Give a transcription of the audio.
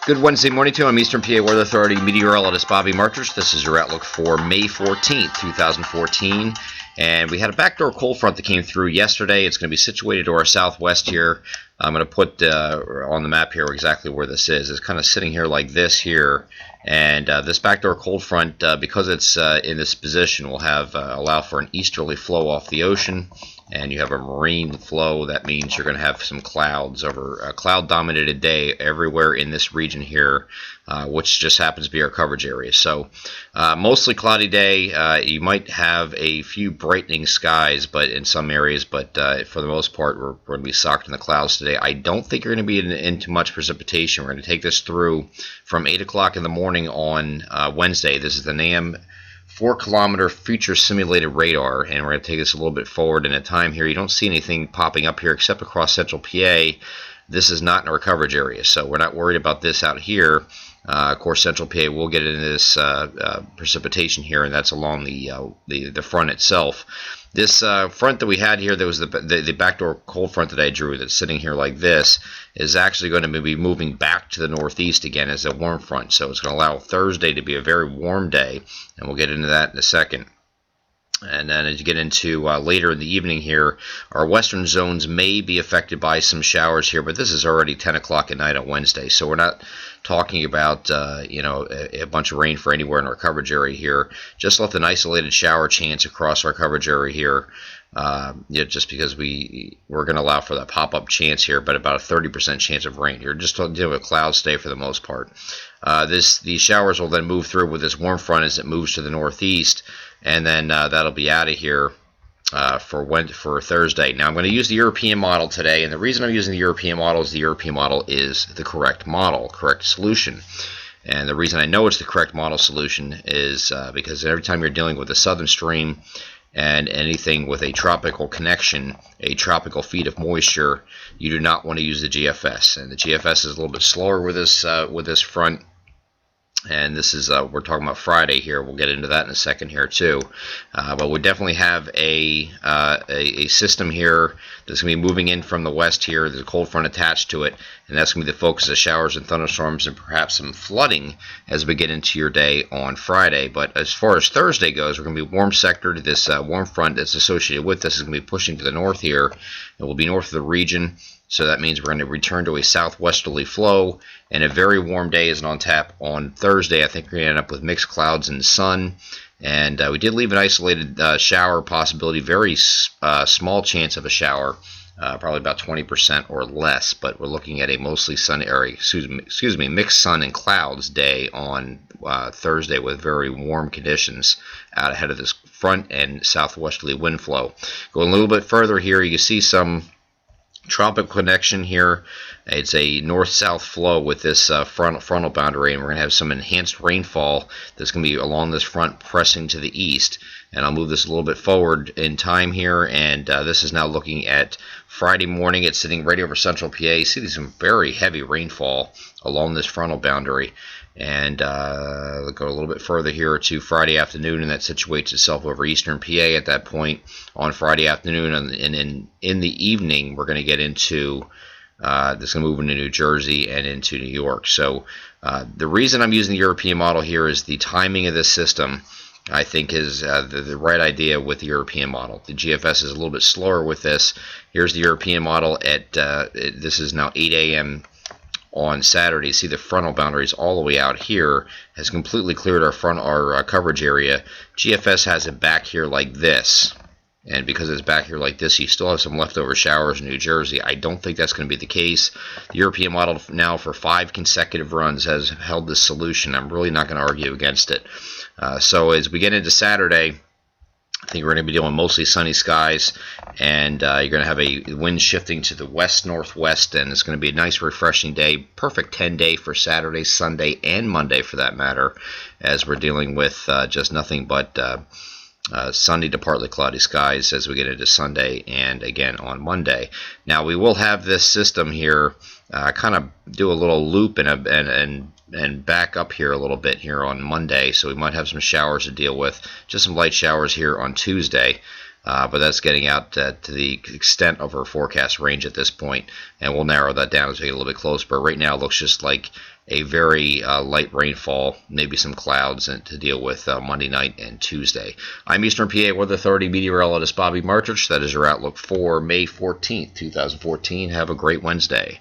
Good Wednesday morning to you. I'm Eastern PA Weather Authority meteorologist Bobby Marters. This is your outlook for May 14th, 2014. And we had a backdoor cold front that came through yesterday. It's going to be situated to our southwest here. I'm going to put on the map here exactly where this is. It's kind of sitting here like this here. And this backdoor cold front, because it's in this position, will have allow for an easterly flow off the ocean. And you have a marine flow. That means you're going to have some clouds over a cloud-dominated day everywhere in this region here, which just happens to be our coverage area. So mostly cloudy day. You might have a few brightening skies, but in some areas. But for the most part, we're going to be socked in the clouds today. I don't think you're going to be into much precipitation. We're going to take this through from 8 o'clock in the morning on Wednesday. This is the NAM 4-kilometer future simulated radar, and we're going to take this a little bit forward in a time here. You don't see anything popping up here except across central PA. This is not in our coverage area, so we're not worried about this out here. Of course, central PA will get into this precipitation here, and that's along the front itself. This front that we had here, that was the backdoor cold front that I drew that's sitting here like this, is actually going to be moving back to the northeast again as a warm front. So it's going to allow Thursday to be a very warm day, and we'll get into that in a second. And then as you get into later in the evening here, our western zones may be affected by some showers here, but this is already 10 o'clock at night on Wednesday, so we're not talking about a bunch of rain for anywhere in our coverage area here. Just left an isolated shower chance across our coverage area here, just because we're going to allow for that pop-up chance here, but about a 30% chance of rain here. Just dealing with clouds today for the most part. These showers will then move through with this warm front as it moves to the northeast, and then that'll be out of here for Thursday. Now I'm going to use the European model today, and the reason I'm using the European model is the correct model, correct solution. And the reason I know it's the correct model solution is because every time you're dealing with a southern stream and anything with a tropical connection, a tropical feed of moisture, you do not want to use the GFS. And the GFS is a little bit slower with this front. And this is we're talking about Friday here. We'll get into that in a second here too. But we definitely have a system here that's going to be moving in from the west here. There's a cold front attached to it, and that's going to be the focus of showers and thunderstorms and perhaps some flooding as we get into your day on Friday. But as far as Thursday goes, we're going to be warm sectored. This warm front that's associated with this is going to be pushing to the north here. It will be north of the region. So that means we're going to return to a southwesterly flow, and a very warm day isn't on tap on Thursday. I think we're going to end up with mixed clouds and sun. And we did leave an isolated shower possibility, very small chance of a shower, probably about 20% or less. But we're looking at a mostly sunny area, mixed sun and clouds day on Thursday with very warm conditions out ahead of this front and southwesterly wind flow. Going a little bit further here, you can see some tropical connection here. It's a north-south flow with this frontal boundary, and we're going to have some enhanced rainfall that's going to be along this front pressing to the east. And I'll move this a little bit forward in time here, and this is now looking at Friday morning. It's sitting right over central PA. You see some very heavy rainfall along this frontal boundary. And we'll go a little bit further here to Friday afternoon, and that situates itself over eastern PA at that point on Friday afternoon. And in the evening, we're going to get into this is going to move into New Jersey and into New York. So the reason I'm using the European model here is the timing of this system, I think, is the right idea with the European model. The GFS is a little bit slower with this. Here's the European model at this is now 8 a.m. on Saturday. See the frontal boundaries all the way out here has completely cleared our coverage area. GFS has it back here like this, and because it's back here like this, you still have some leftover showers in New Jersey. I don't think that's going to be the case. The European model now for 5 consecutive runs has held this solution. I'm really not going to argue against it. So as we get into Saturday, I think we're going to be dealing with mostly sunny skies, and you're going to have a wind shifting to the west-northwest, and it's going to be a nice, refreshing day. Perfect 10-day for Saturday, Sunday, and Monday for that matter, as we're dealing with just nothing but sunny to partly cloudy skies as we get into Sunday and again on Monday. Now we will have this system here kind of do a little loop and back up here a little bit here on Monday, so we might have some showers to deal with, just some light showers here on Tuesday. but that's getting out to the extent of our forecast range at this point, and we'll narrow that down as we get a little bit closer. But right now it looks just like a very light rainfall, maybe some clouds to deal with Monday night and Tuesday. I'm Eastern PA Weather Authority meteorologist Bobby Martich. That is your outlook for May 14th, 2014. Have a great Wednesday.